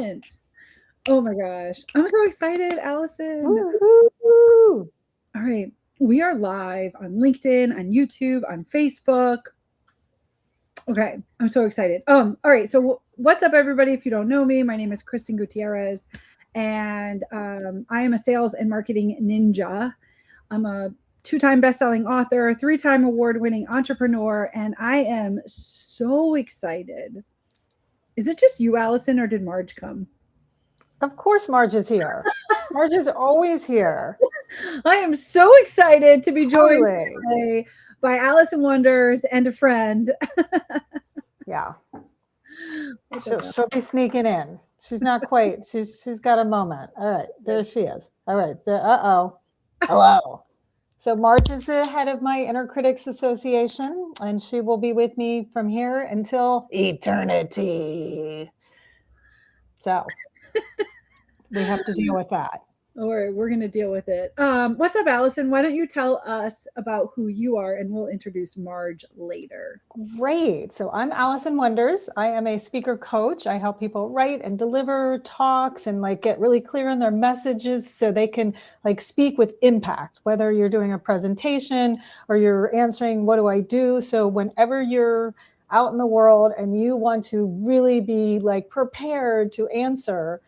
moments. Oh my gosh. I'm so excited, Allison. Woo-hoo. All right. We are live on LinkedIn, on YouTube, on Facebook. Okay. I'm so excited. All right. So what's up, everybody? If you don't know me, my name is Kristin Gutierrez, and I am a sales and marketing ninja. I'm a two-time best-selling author, three-time award-winning entrepreneur, and I am so excited. Is it just you, Allison, or did Marge come? Of course, Marge is here. Marge is always here. I am so excited to be joined Totally. today by Allison Wonders and a friend. Yeah. She'll be sneaking in. She's not quite. She's got a moment. All right. There she is. All right. Uh-oh. Hello. So Marge is the head of my Inner Critics Association, and she will be with me from here until eternity. So we have to deal with that. All right, we're going to deal with it. What's up, Allison? Why don't you tell us about who you are, and we'll introduce Marge later. Great. So I'm Allison Wonders. I am a speaker coach. I help people write and deliver talks and get really clear on their messages so they can speak with impact, whether you're doing a presentation or you're answering, what do I do? So whenever you're out in the world and you want to really be prepared to answer,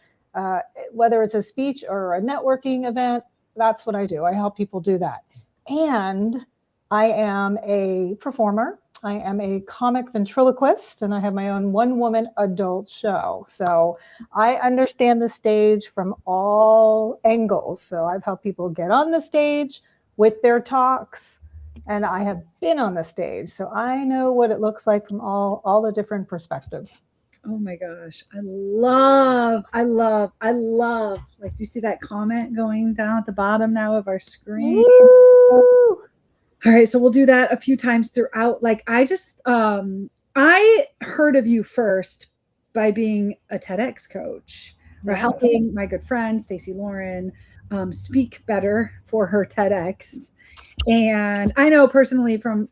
whether it's a speech or a networking event, that's what I do. I help people do that. And I am a performer. I am a comic ventriloquist, and I have my own one-woman adult show. So I understand the stage from all angles. So I've helped people get on the stage with their talks, and I have been on the stage. So I know what it looks like from all the different perspectives. Oh my gosh. I love. Do you see that comment going down at the bottom now of our screen? Woo! All right. So we'll do that a few times throughout. I heard of you first by being a TEDx coach or helping my good friend, Stacey Lauren, speak better for her TEDx. And I know personally from,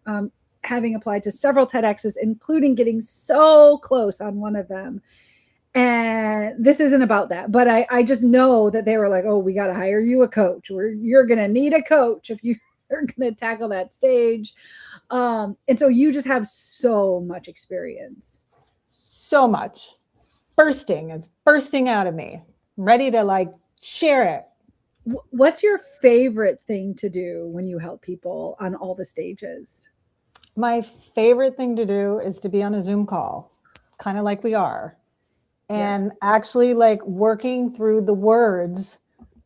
having applied to several TEDx's, including getting so close on one of them. And this isn't about that, but I just know that they were like, oh, we got to hire you a coach. You're going to need a coach if you're going to tackle that stage. And so you just have so much experience. So much. It's bursting out of me. I'm ready to share it. What's your favorite thing to do when you help people on all the stages? My favorite thing to do is to be on a Zoom call, kind of like we are, and actually working through the words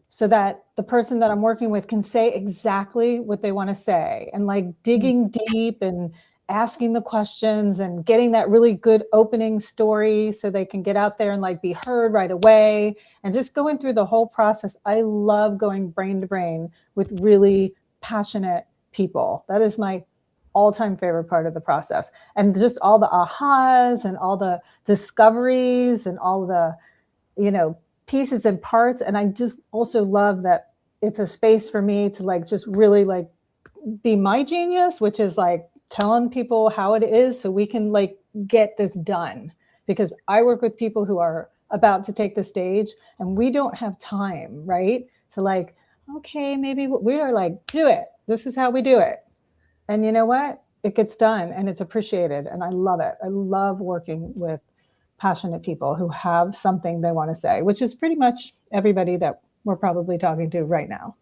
so that the person that I'm working with can say exactly what they want to say, and digging deep and asking the questions and getting that really good opening story so they can get out there and be heard right away, and just going through the whole process. I love going brain to brain with really passionate people. That is my all-time favorite part of the process, and just all the ahas and all the discoveries and all the pieces and parts. And I just also love that it's a space for me to just really be my genius, which is telling people how it is so we can get this done, because I work with people who are about to take the stage and we don't have time, right? So okay, maybe we are do it. This is how we do it. And you know what? It gets done and it's appreciated. And I love it. I love working with passionate people who have something they want to say, which is pretty much everybody that we're probably talking to right now.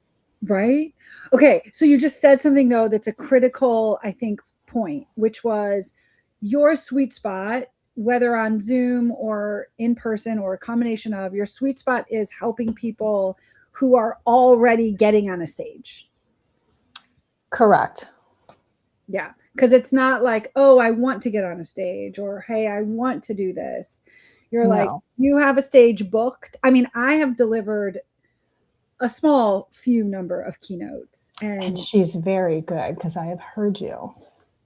Right? Okay. So you just said something, though, that's a critical, I think, point, which was your sweet spot, whether on Zoom or in person or a combination of, your sweet spot is helping people who are already getting on a stage. Correct. Yeah. Because it's not oh, I want to get on a stage, or, hey, I want to do this. You're you have a stage booked. I mean, I have delivered a small few number of keynotes. And she's very good, because I have heard you.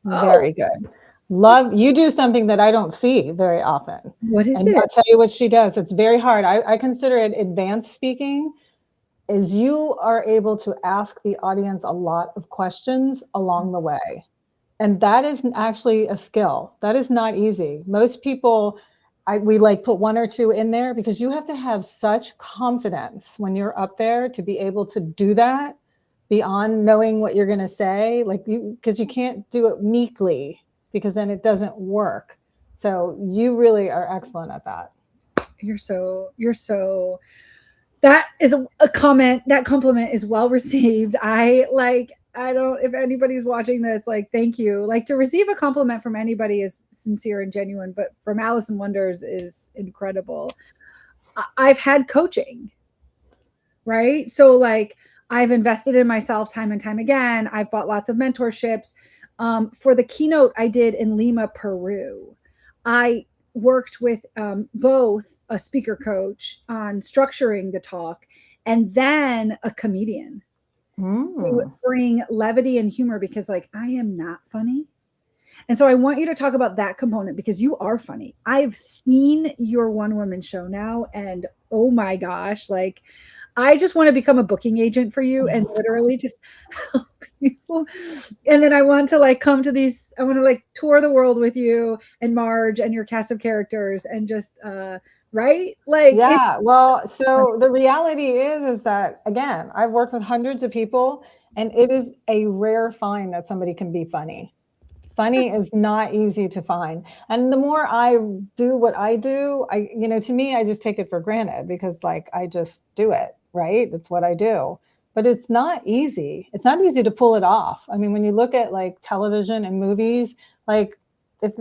Very good. Love, you do something that I don't see very often. What is it? I'll tell you what she does. It's very hard. I consider it advanced speaking. Is you are able to ask the audience a lot of questions along the way. And that is actually a skill. That is not easy. Most people we like put one or two in there because you have to have such confidence when you're up there to be able to do that beyond knowing what you're going to say, like because you can't do it meekly because then it doesn't work. So you really are excellent at that. You're so, that is a comment. That compliment is well received. I don't, if anybody's watching this, like, thank you. Like, to receive a compliment from anybody is sincere and genuine, but from Allison Wonders is incredible. I've had coaching, right? So like, I've invested in myself time and time again. I've bought lots of mentorships. For the keynote I did in Lima, Peru, I worked with both a speaker coach on structuring the talk and then a comedian who would bring levity and humor, because like, I am not funny. And so I want you to talk about that component because you are funny. I've seen your one woman show now, and oh my gosh, like, I just want to become a booking agent for you and literally just help you. And then I want to like come to these, I want to like tour the world with you and Marge and your cast of characters and just, right? Like, yeah, well, so the reality is that, again, I've worked with hundreds of people and it is a rare find that somebody can be funny. Funny is not easy to find. And the more I do what I do, to me, I just take it for granted because like, I just do it, right? That's what I do. But it's not easy. It's not easy to pull it off. I mean, when you look at like television and movies, like if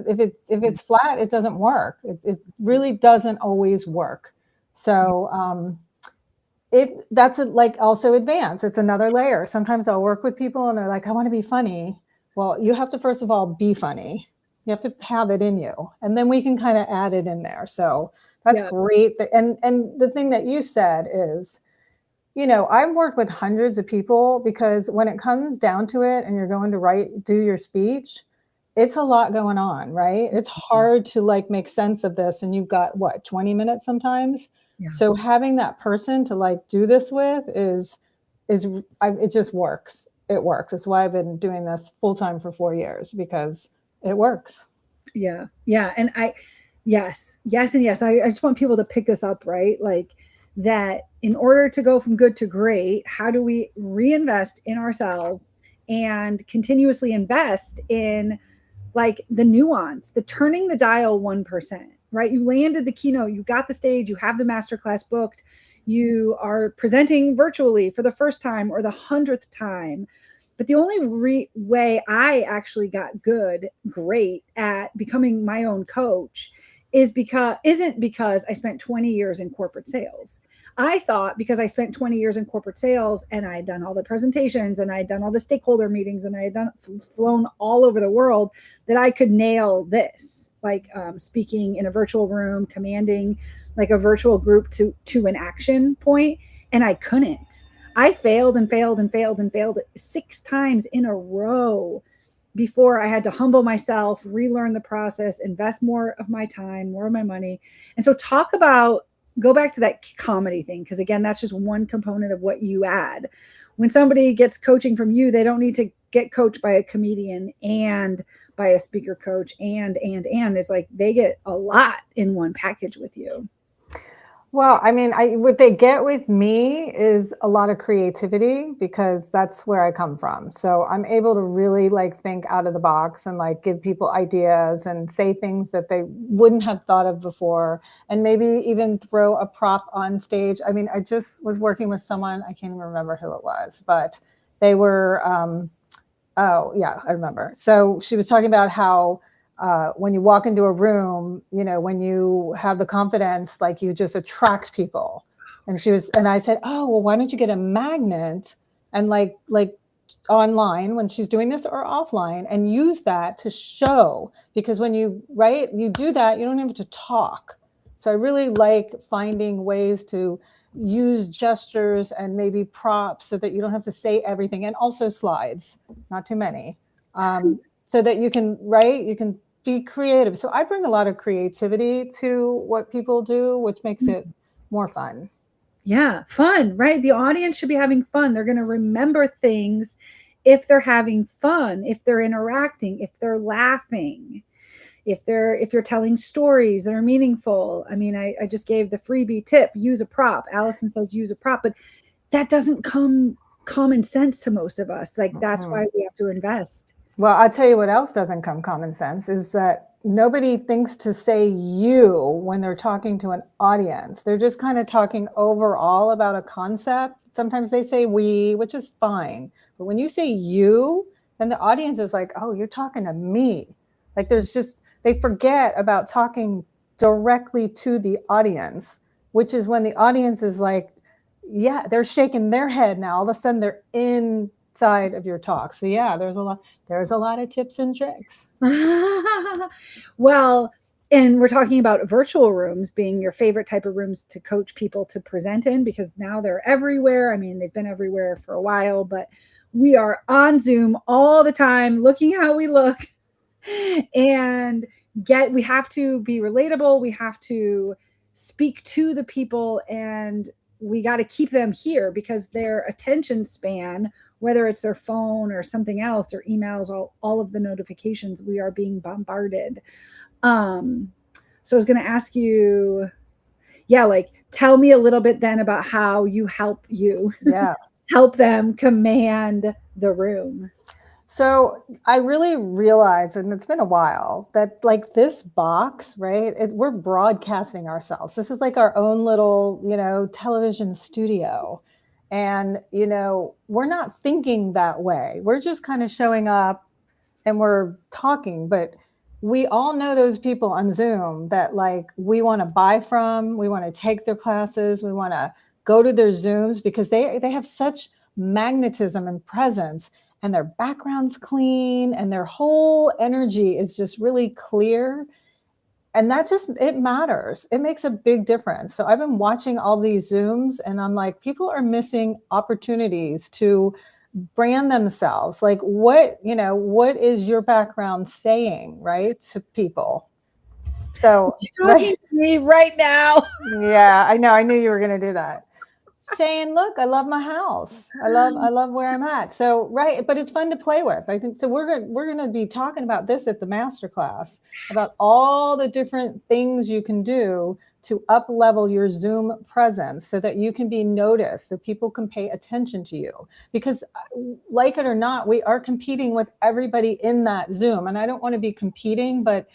it's flat, it doesn't work. It really doesn't always work. So that's like also advanced. It's another layer. Sometimes I'll work with people and they're like, I want to be funny. Well, you have to, first of all, be funny. You have to have it in you. And then we can kind of add it in there. So that's great. And the thing that you said is, I've worked with hundreds of people because when it comes down to it and you're going to do your speech, it's a lot going on, right? It's hard to like make sense of this. And you've got 20 minutes sometimes. Yeah. So having that person to like do this with it just works. It works. That's why I've been doing this full time for 4 years, because it works. Yeah. Yeah. And yes. And yes. I just want people to pick this up, right? Like, that in order to go from good to great, how do we reinvest in ourselves and continuously invest in like the nuance, the turning the dial 1%, right? You landed the keynote, you got the stage, you have the masterclass booked, you are presenting virtually for the first time or the 100th time. But the only way I actually got great at becoming my own coach isn't because I spent 20 years in corporate sales. I thought because I spent 20 years in corporate sales and I had done all the presentations and I had done all the stakeholder meetings and I had flown all over the world that I could nail this, like speaking in a virtual room, commanding like a virtual group to an action point. And I couldn't. I failed 6 times in a row before I had to humble myself, relearn the process, invest more of my time, more of my money. And so go back to that comedy thing, because again, that's just one component of what you add. When somebody gets coaching from you, they don't need to get coached by a comedian and by a speaker coach and it's like they get a lot in one package with you. Well, I mean, what they get with me is a lot of creativity because that's where I come from. So I'm able to really like think out of the box and like give people ideas and say things that they wouldn't have thought of before, and maybe even throw a prop on stage. I mean, I just was working with someone, I can't even remember who it was, but they were, oh yeah, I remember. So she was talking about how when you walk into a room, when you have the confidence, like you just attract people. And I said, oh, well, why don't you get a magnet and like online when she's doing this or offline and use that to show, because when you do that, you don't have to talk. So I really like finding ways to use gestures and maybe props so that you don't have to say everything, and also slides, not too many, so that you can be creative. So I bring a lot of creativity to what people do, which makes it more fun. Yeah, fun, right? The audience should be having fun. They're going to remember things if they're having fun, if they're interacting, if they're laughing. if you're telling stories that are meaningful. I mean, I just gave the freebie tip, use a prop. Allison says use a prop, but that doesn't come common sense to most of us. Like, that's why we have to invest. Well, I'll tell you what else doesn't come common sense is that nobody thinks to say you when they're talking to an audience. They're just kind of talking overall about a concept. Sometimes they say we, which is fine. But when you say you, then the audience is like, oh, you're talking to me. Like, they forget about talking directly to the audience, which is when the audience is like, yeah, they're shaking their head now. All of a sudden they're inside of your talk. So yeah, there's a lot of tips and tricks. Well, and we're talking about virtual rooms being your favorite type of rooms to coach people to present in, because now they're everywhere. I mean, they've been everywhere for a while, but we are on Zoom all the time, looking how we look. And we have to be relatable. We have to speak to the people, and we got to keep them here, because their attention span, whether it's their phone or something else, or emails, all of the notifications, we are being bombarded. So I was going to ask you, like, tell me a little bit then about how you help them command the room. So I really realized, and it's been a while, that like this box, right? We're broadcasting ourselves. This is like our own little, television studio. And, we're not thinking that way. We're just kind of showing up and we're talking. But we all know those people on Zoom that like we want to buy from, we want to take their classes, we want to go to their Zooms, because they have such magnetism and presence, and their background's clean, and their whole energy is just really clear. And it matters. It makes a big difference. So I've been watching all these Zooms, and I'm like, people are missing opportunities to brand themselves. Like, what is your background saying, right, to people? So you're talking to me right now. Yeah, I know. I knew you were going to do that. Saying, look, I love my house. I love where I'm at. So, right. But it's fun to play with. I think so. We're going to be talking about this at the masterclass, about all the different things you can do to up level your Zoom presence so that you can be noticed, so people can pay attention to you. Because like it or not, we are competing with everybody in that Zoom. And I don't want to be competing, but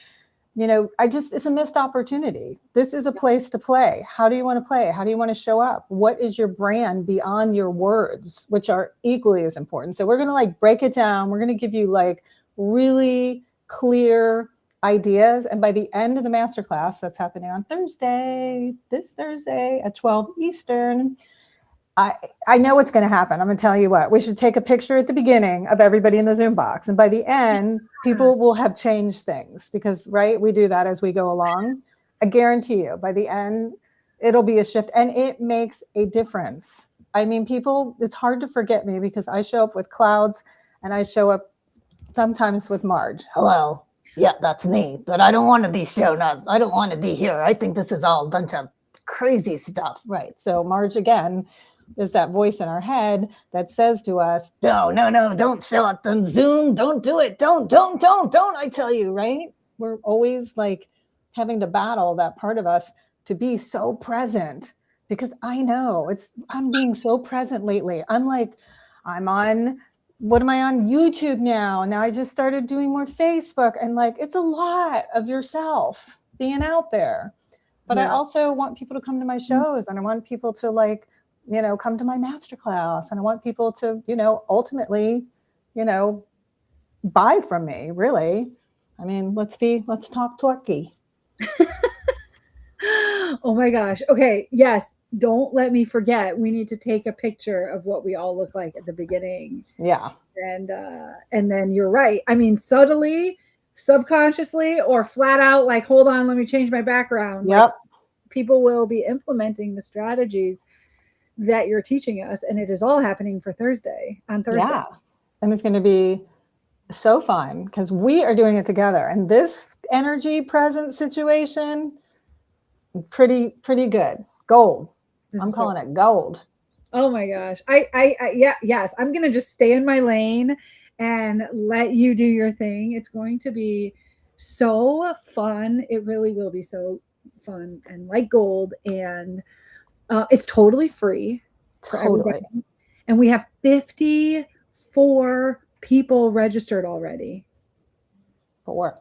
it's a missed opportunity. This is a place to play. How do you want to play? How do you want to show up? What is your brand beyond your words, which are equally as important? So we're going to like break it down. We're going to give you like really clear ideas. And by the end of the masterclass, that's happening on this Thursday at 12 Eastern, I know what's going to happen. I'm going to tell you what. We should take a picture at the beginning of everybody in the Zoom box. And by the end, people will have changed things because, right, we do that as we go along. I guarantee you, by the end, it'll be a shift. And it makes a difference. I mean, people, it's hard to forget me because I show up with clouds and I show up sometimes with Marge. Hello. Yeah, that's me. But I don't want to be shown up. I don't want to be here. I think this is all a bunch of crazy stuff. Right. So Marge, again, is that voice in our head that says to us, no, don't show up on Zoom. Don't do it. Don't, I tell you, right? We're always like having to battle that part of us to be so present, because I know I'm being so present lately. I'm on YouTube now. Now I just started doing more Facebook, and like, it's a lot of yourself being out there. But I also want people to come to my shows, and I want people to like, come to my masterclass, and I want people to, ultimately, buy from me, really. I mean, let's talk Torquay. Oh my gosh. Okay. Yes. Don't let me forget. We need to take a picture of what we all look like at the beginning. Yeah. And then you're right. I mean, subtly, subconsciously, or flat out, like, hold on, let me change my background. Yep. Like, people will be implementing the strategies that you're teaching us, and it is all happening on Thursday. Yeah. And it's going to be so fun because we are doing it together. And this energy present situation, pretty good. Gold. I'm calling it gold. Oh my gosh. Yes. I'm going to just stay in my lane and let you do your thing. It's going to be so fun. It really will be so fun and like gold. And it's totally free for Totally. everybody. And we have 54 people registered already.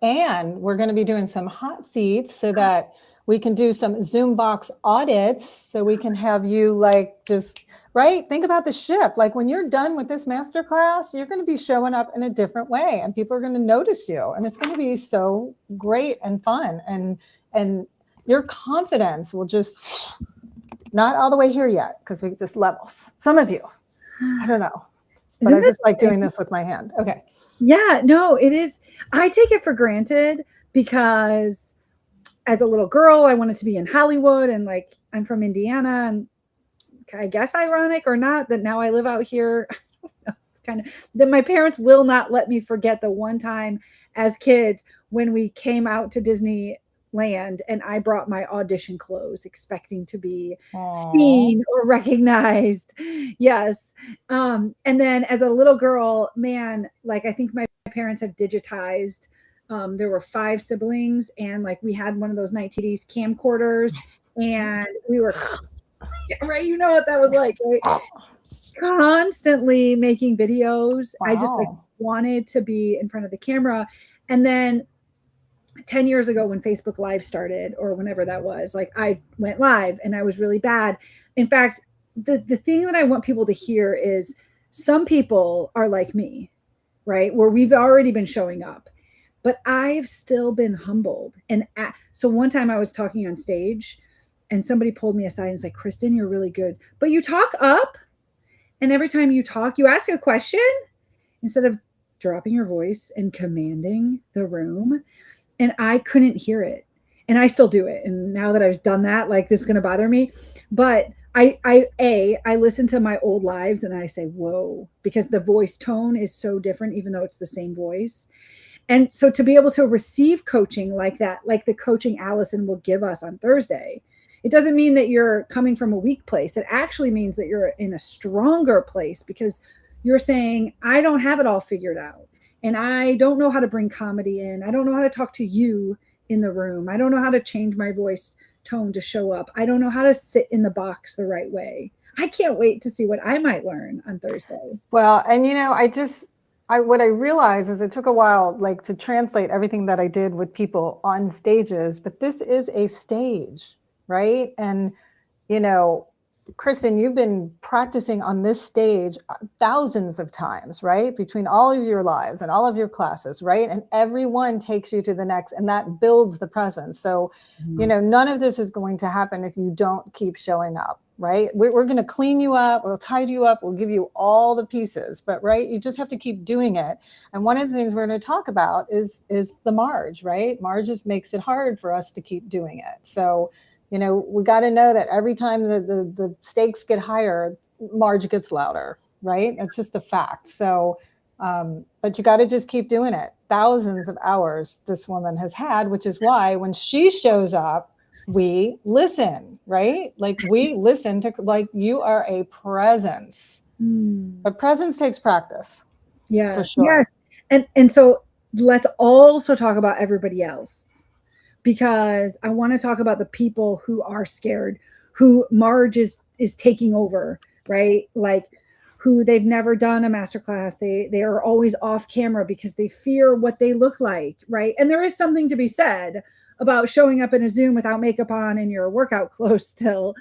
And we're going to be doing some hot seats so that we can do some Zoom box audits. So we can have you like just, right? Think about the shift. Like when you're done with this masterclass, you're going to be showing up in a different way and people are going to notice you. And it's going to be so great and fun. And your confidence will just, not all the way here yet, because we just levels. Some of you, I don't know. But I just like doing this with my hand. Okay. Yeah, no, it is. I take it for granted because as a little girl, I wanted to be in Hollywood, and like I'm from Indiana, and I guess ironic or not that now I live out here. It's kind of that my parents will not let me forget the one time as kids when we came out to Disneyland and I brought my audition clothes expecting to be seen or recognized. Yes. And then as a little girl, man, like I think my parents have digitized. There were 5 siblings, and like we had one of those 1980s camcorders, and we were right. You know what that was like, right? Constantly making videos. Wow. I just like wanted to be in front of the camera. And then 10 years ago when Facebook Live started, or whenever that was, like I went live and I was really bad. In fact, the thing that I want people to hear is some people are like me, right? Where we've already been showing up, but I've still been humbled. And so one time I was talking on stage and somebody pulled me aside and was like, Kristin, you're really good, but you talk up. And every time you talk, you ask a question instead of dropping your voice and commanding the room. And I couldn't hear it. And I still do it. And now that I've done that, like this is going to bother me. But I listen to my old lives and I say, whoa, because the voice tone is so different, even though it's the same voice. And so to be able to receive coaching like that, like the coaching Allison will give us on Thursday, it doesn't mean that you're coming from a weak place. It actually means that you're in a stronger place because you're saying, I don't have it all figured out. And I don't know how to bring comedy in. I don't know how to talk to you in the room. I don't know how to change my voice tone to show up. I don't know how to sit in the box the right way. I can't wait to see what I might learn on Thursday. Well, and you know, what I realized is it took a while, like to translate everything that I did with people on stages, but this is a stage, right? And, you know, Kristin, you've been practicing on this stage thousands of times, right? Between all of your lives and all of your classes, right? And everyone takes you to the next, and that builds the presence. So, you know, none of this is going to happen if you don't keep showing up, right? We're going to clean you up. We'll tidy you up. We'll give you all the pieces, but right, you just have to keep doing it. And one of the things we're going to talk about is the marge, right? Marge just makes it hard for us to keep doing it. So, you know, we got to know that every time the stakes get higher, marge gets louder, right? It's just a fact. So, but you got to just keep doing it. Thousands of hours this woman has had, which is why when she shows up, we listen, right? Like we listen to, like you are a presence. But presence takes practice. Yeah. For sure. Yes. And so let's also talk about everybody else, because I want to talk about the people who are scared, who Marge is taking over, right? Like who they've never done a masterclass. They are always off camera because they fear what they look like, right? And there is something to be said about showing up in a Zoom without makeup on and your workout clothes still.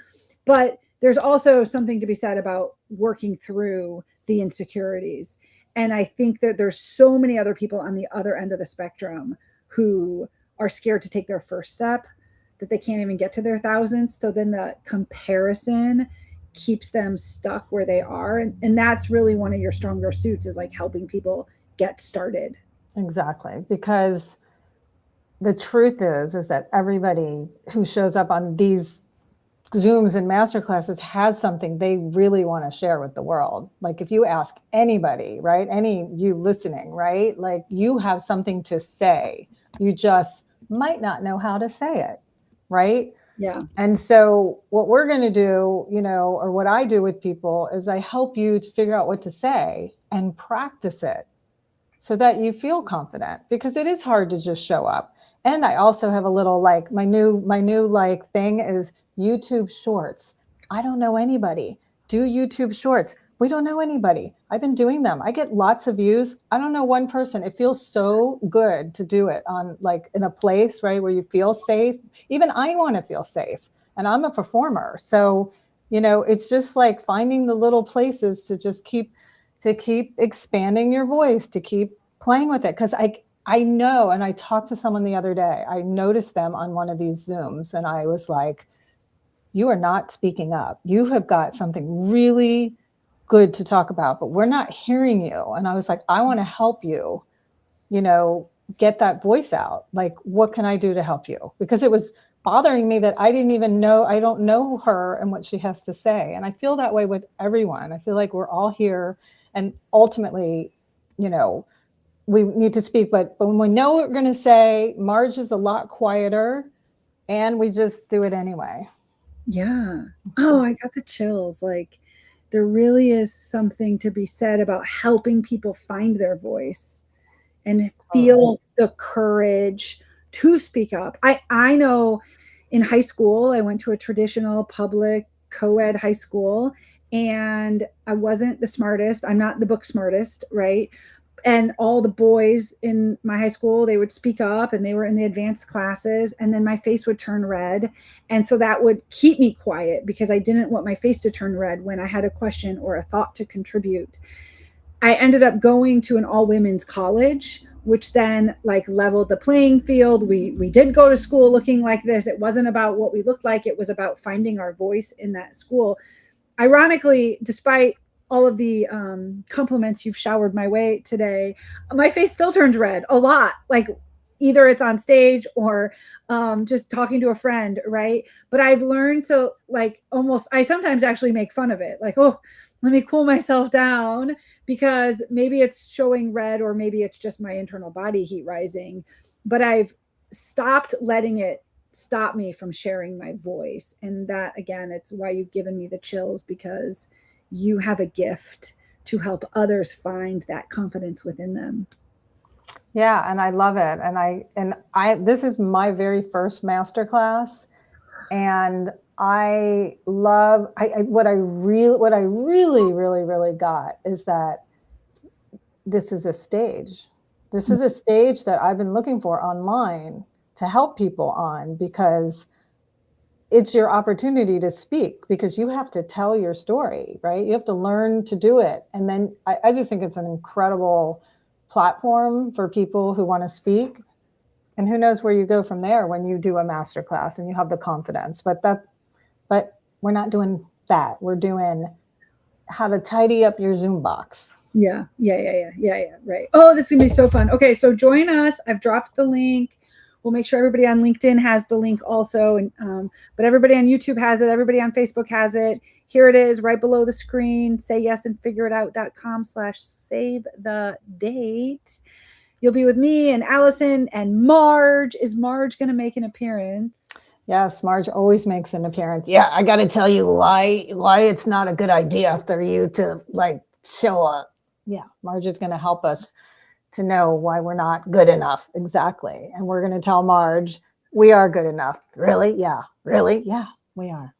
But there's also something to be said about working through the insecurities. And I think that there's so many other people on the other end of the spectrum who are scared to take their first step, that they can't even get to their thousands. So then the comparison keeps them stuck where they are. And that's really one of your stronger suits, is like helping people get started. Exactly. Because the truth is that everybody who shows up on these Zooms and masterclasses has something they really want to share with the world. Like if you ask anybody, right, any you listening, right, like you have something to say. You just might not know how to say it, right? Yeah. And so what we're going to do, you know, or what I do with people is I help you to figure out what to say and practice it so that you feel confident, because it is hard to just show up. And I also have a little like my new like thing is YouTube Shorts. I don't know anybody. Do YouTube Shorts. We don't know anybody. I've been doing them. I get lots of views. I don't know one person. It feels so good to do it on like in a place, right, where you feel safe. Even I want to feel safe, and I'm a performer. So, it's just like finding the little places to just keep expanding your voice, to keep playing with it. Because I know, and I talked to someone the other day, I noticed them on one of these Zooms, and I was like, you are not speaking up. You have got something really good to talk about, but we're not hearing you. And I was like, I want to help you, get that voice out. Like, what can I do to help you? Because it was bothering me that I didn't even know, I don't know her and what she has to say. And I feel that way with everyone. I feel like we're all here, and ultimately, we need to speak, but when we know what we're going to say, Marge is a lot quieter, and we just do it anyway. Yeah. Oh, I got the chills. Like, there really is something to be said about helping people find their voice and feel the courage to speak up. I know in high school, I went to a traditional public co-ed high school, and I wasn't the smartest. I'm not the book smartest, right? And all the boys in my high school, they would speak up, and they were in the advanced classes, and then my face would turn red. And so that would keep me quiet because I didn't want my face to turn red when I had a question or a thought to contribute. I ended up going to an all women's college, which then like leveled the playing field. We did go to school looking like this. It wasn't about what we looked like. It was about finding our voice in that school. Ironically, despite all of the compliments you've showered my way today, my face still turns red a lot. Like, either it's on stage or just talking to a friend, right? But I've learned to like I sometimes actually make fun of it. Like, oh, let me cool myself down, because maybe it's showing red, or maybe it's just my internal body heat rising. But I've stopped letting it stop me from sharing my voice. And that, again, it's why you've given me the chills, because you have a gift to help others find that confidence within them. Yeah, and I love it. And I this is my very first masterclass, and I love what I really got is that this is a stage. This is a stage that I've been looking for online to help people on, because it's your opportunity to speak, because you have to tell your story, right? You have to learn to do it. And then I just think it's an incredible platform for people who want to speak. And who knows where you go from there when you do a masterclass and you have the confidence. But we're not doing that. We're doing how to tidy up your Zoom box. Yeah. Right. Oh, this is gonna be so fun. Okay, so join us. I've dropped the link. We'll make sure everybody on LinkedIn has the link also. And but everybody on YouTube has it. Everybody on Facebook has it. Here it is right below the screen. SayYesAndFigureItOut.com/save the date. You'll be with me and Allison and Marge. Is Marge going to make an appearance? Yes, Marge always makes an appearance. Yeah, I got to tell you why it's not a good idea for you to like show up. Yeah, Marge is going to help us to know why we're not good enough. Exactly. And we're going to tell Marge we are good enough. Really? Yeah. Really? Yeah, we are.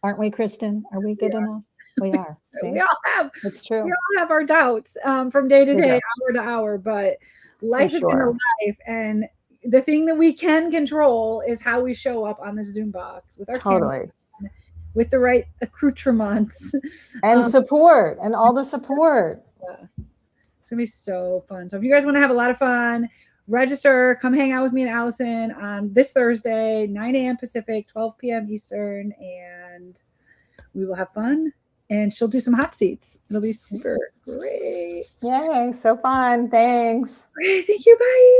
Aren't we, Kristin? Are we good enough? We are. See? We all have. It's true. We all have our doubts from day to day, hour to hour, but life is going to life. And the thing that we can control is how we show up on the Zoom box with our camera, with the right accoutrements. And support, and all the support. Yeah. It's going to be so fun. So if you guys want to have a lot of fun, register, come hang out with me and Allison on this Thursday, 9 a.m. Pacific, 12 p.m. Eastern, and we will have fun. And she'll do some hot seats. It'll be super great. Yay, so fun. Thanks. Great. Thank you. Bye.